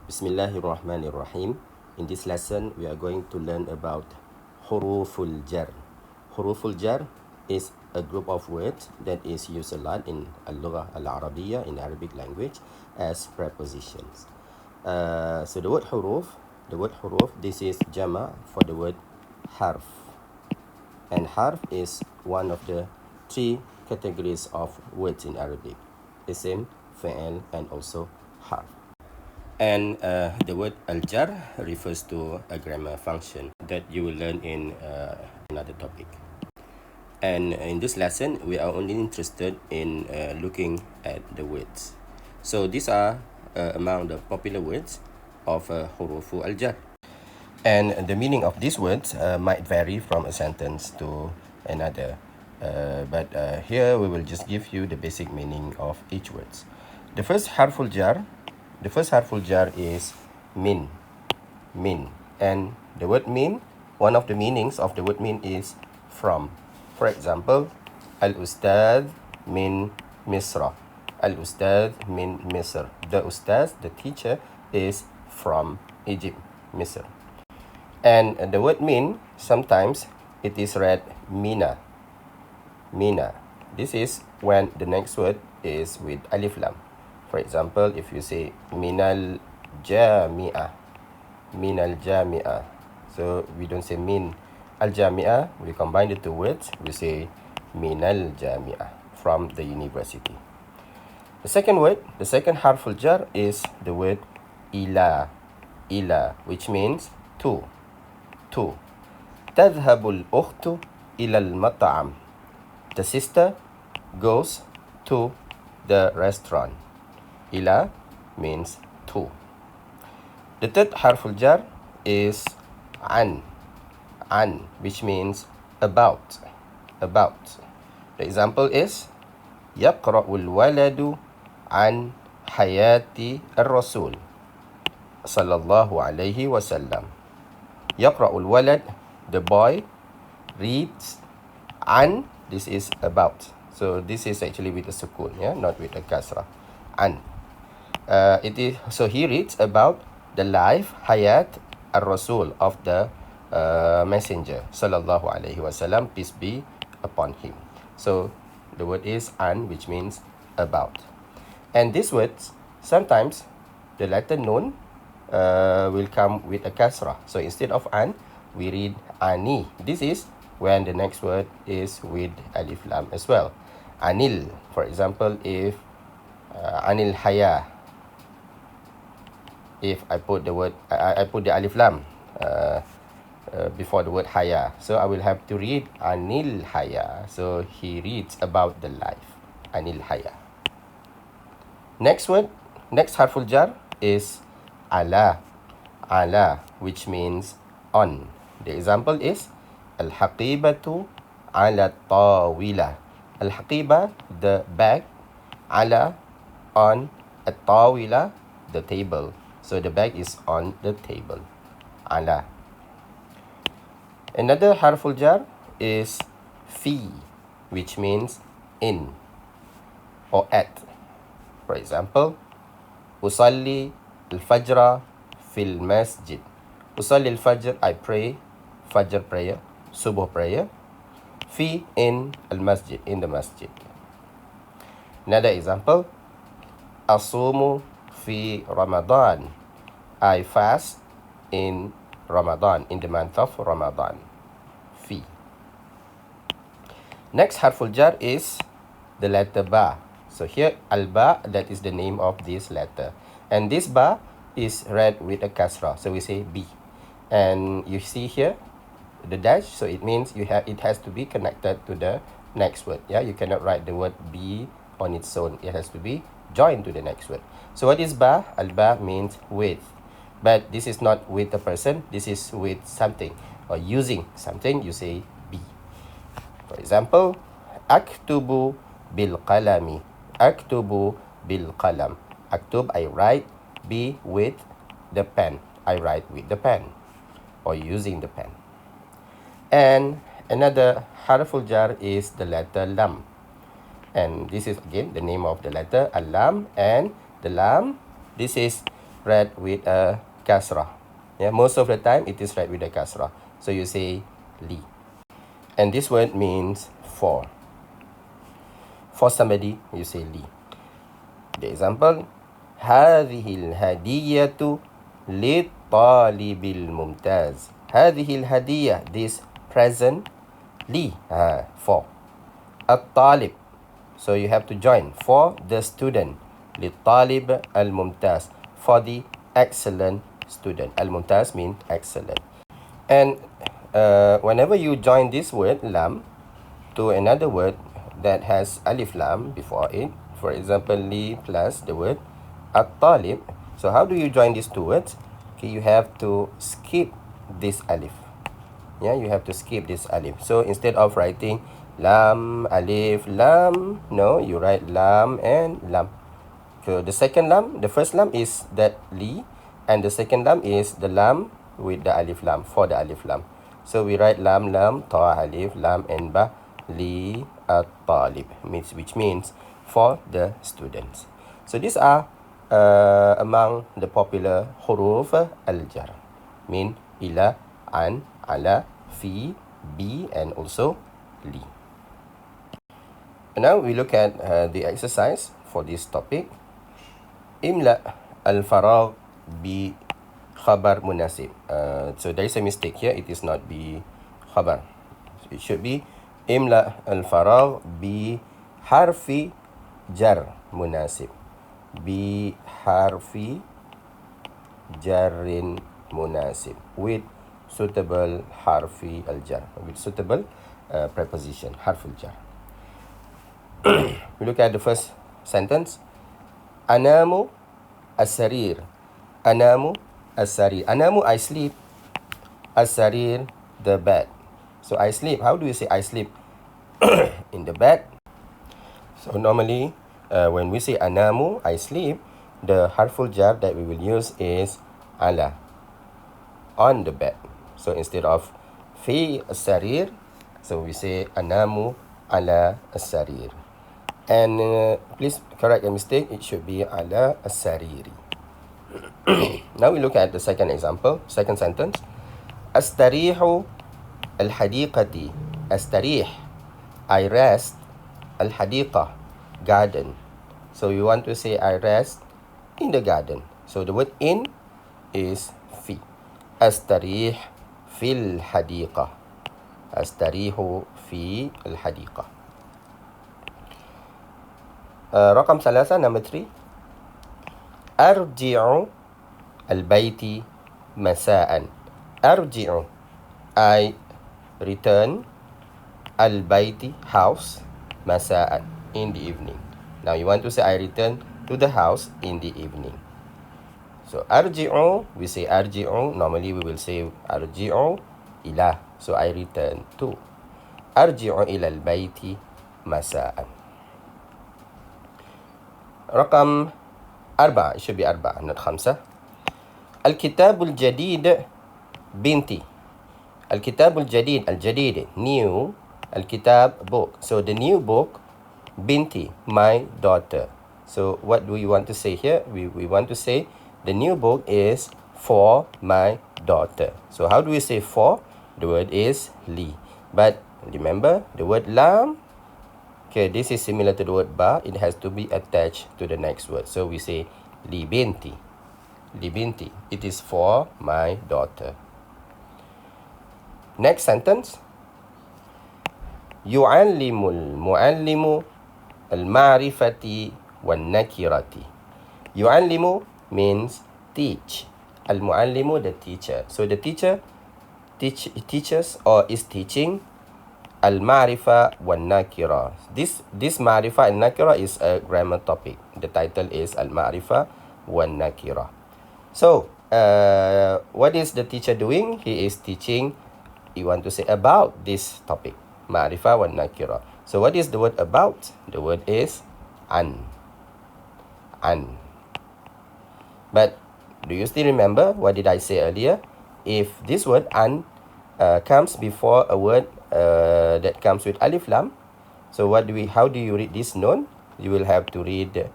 Bismillahirrahmanirrahim. In this lesson, we are going to learn about Huruful Jar. Huruful Jar is a group of words that is used a lot in Al-Lugha Al-Arabiya, in Arabic language, as prepositions. So the word huruf, this is jama for the word harf. And harf is one of the three categories of words in Arabic: isim, fi'il, and also harf. And the word AlJarr refers to a grammar function that you will learn in another topic. And in this lesson, we are only interested in looking at the words. So these are among the popular words of Hurufu Al-Jarr. And the meaning of these words might vary from a sentence to another. But here we will just give you the basic meaning of each words. The first harful jar is min. And the word min, one of the meanings of the word min is from. For example, Al-Ustad min Misra. Al-Ustad min Misr. The Ustad, the teacher, is from Egypt, Misr. And the word min, sometimes it is read mina. This is when the next word is with alif lam. For example, if you say minal jami'ah. So we don't say min al jami'ah, we combine the two words, we say minal jami'ah, from the university. The second harful jar is the word ila, which means to. تذهب الأخت إلى المطعم. The sister goes to the restaurant. Ila means to. The third harful jar is an, which means about. The example is يقرأ الولد عن حياة الرسول صلى الله عليه وسلم. يقرأ الولد, the boy, reads, an, this is about. So this is actually with a sukun, not with a kasrah. An. So he reads about the life, hayat, al-Rasul, of the messenger, sallallahu alaihi wasallam, peace be upon him. So the word is an, which means about. And these words, sometimes the letter nun will come with a kasrah. So instead of an, we read ani. This is when the next word is with alif lam as well. Anil, for example, if anil haya, if I put the word, I put the alif lam before the word haya, so I will have to read anil haya. So he reads about the life, anil haya. Next harful jar is ala, which means on. The example is al-haqibatu ala tawila. Al-haqiba, the bag, ala, on, at-tawila, the table. So the bag is on the table. Ala. Another harful jar is fi, which means in or at. For example, usalli al-fajra fil masjid. Usalli al-fajr, I pray, fajr prayer, subuh prayer. Fi, in al-masjid, in the masjid. Another example, asumu fi Ramadan. I fast in Ramadan, in the month of Ramadan. Fi. Next harful jar is the letter ba. So here al-ba, that is the name of this letter. And this ba is read with a kasrah. So we say bi. And you see here the dash, so it means it has to be connected to the next word. You cannot write the word be on its own. It has to be joined to the next word. So what is ba? Al-ba means with. But this is not with a person. This is with something or using something. You say be. For example, aktubu bil qalami. Aktubu bil qalam. Aktub, I write. Be, with the pen. I write with the pen or using the pen. And another harful jar is the letter lam. And this is again the name of the letter, al-lam. And the lam, this is read with a kasrah. Yeah, most of the time it is read with a kasrah. So you say li. And this word means for. For somebody, you say li. The example, هذه الهدية للطالب الممتاز. هذه الهدية, this present, li, for. الطالب, so you have to join, for the student. للطالب الممتاز, for the excellent student. Al-Mumtaz means excellent. And whenever you join this word lam to another word that has alif lam before it, for example, li plus the word at-talib. So how do you join these two words? Okay, you have to skip this alif. Yeah, you have to skip this alif. So instead of writing lam, alif, lam, no, you write lam and lam. So the second lam, the first lam is that li, and the second lam is the lam with the alif lam, for the alif lam. So we write lam, lam, ta, alif, lam, and ba, li, at-talib, which means for the students. So these are among the popular huruf al-jar, mean ila, an, ala, fi, bi, and also li. Now we look at the exercise for this topic. Imla al-faragh bi khabar munasib. So there is a mistake here. It is not bi khabar. It should be imla al-faragh bi harfi jar munasib. Bi harfi jarrin munasib. With suitable harfi al-jar. With suitable preposition. Harfi al-jar. We look at the first sentence. Anamu as-sarir. Anamu as-sarir. Anamu, I sleep. As-sarir, the bed. So I sleep. How do you say I sleep? In the bed. So normally, when we say anamu, I sleep, the harful jar that we will use is ala, on the bed. So instead of fi as-sarir, so we say anamu ala as-sarir. And please correct a mistake. It should be ala as-sariri. Now we look at the second example, second sentence. Astarihu al-hadiqati. Astarih, I rest. Al-hadiqa, garden. So you want to say I rest in the garden. So the word in is fi. Astarih fil hadiqa. Astarihu fi al-hadiqa. رقم 3, number 3. أرجع البيت مساء. أرجع, I return. البيت, house. مساء, in the evening. Now you want to say I return to the house in the evening. So أرجع, we say أرجع. Normally we will say أرجع إلى. So I return to. أرجع إلى البيت مساء. رقم 4, it should be 4, not 5. الكتاب الجديد بنتي. الكتاب الجديد, الجديد, new. الكتاب, book. So the new book, binti, my daughter. So what do we want to say here? We want to say the new book is for my daughter. So how do we say for? The word is li. But remember the word lam. Okay, this is similar to the word ba. It has to be attached to the next word. So we say li binti. Li binti. It is for my daughter. Next sentence. يعلم المعلم المعرفة والنكرة. يعلم means teach. المعلم, the teacher. So the teacher teaches or is teaching al-ma'rifa wal-nakira. This ma'rifa and nakira is a grammar topic. The title is al-ma'rifa wal-nakira. So what is the teacher doing? He is teaching, you want to say about this topic, ma'rifa wal-nakira. So what is the word about? The word is an. But do you still remember what did I say earlier? If this word an comes before a word that comes with alif lam, so how do you read this noun? You will have to read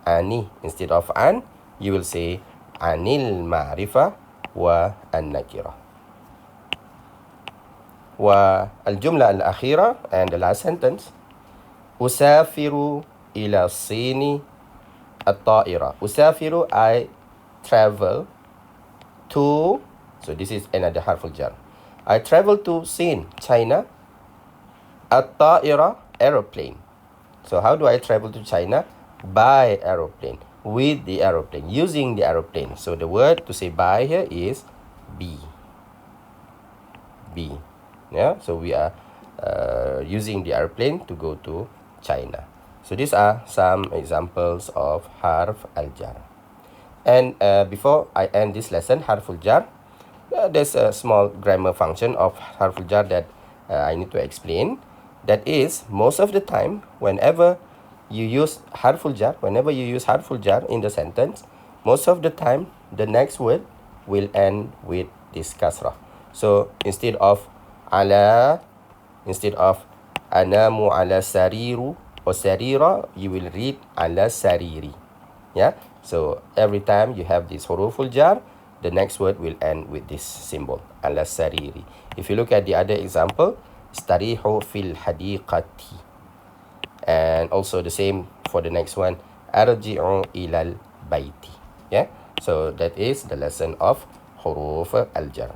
ani instead of an. You will say عن المعرفة والنكرة. والجملة الأخيرة and the last sentence أسافر إلى الصين الطائرة. أسافر I travel to, so this is another حرف الجر. I travel to Sin, China. الطائرة aeroplane. So how do I travel to China? By aeroplane, with the aeroplane, using the aeroplane. So the word to say by here is be. Be. Yeah, so we are using the airplane to go to China. So these are some examples of Harf Al-Jarr. And before I end this lesson, Harf Al-Jarr, there's a small grammar function of Harf Al-Jarr that I need to explain. That is, most of the time, whenever you use Harf Al-Jarr, in the sentence, most of the time, the next word will end with this kasrah. So instead of anamu ala sariru or sarira, you will read ala sariri. Yeah, so every time you have this huruful jar, the next word will end with this symbol, ala sariri. If you look at the other example, starihu fil hadiqati, and also the same for the next one, arji'u ilal baiti. Yeah, so that is the lesson of huruf al-jar.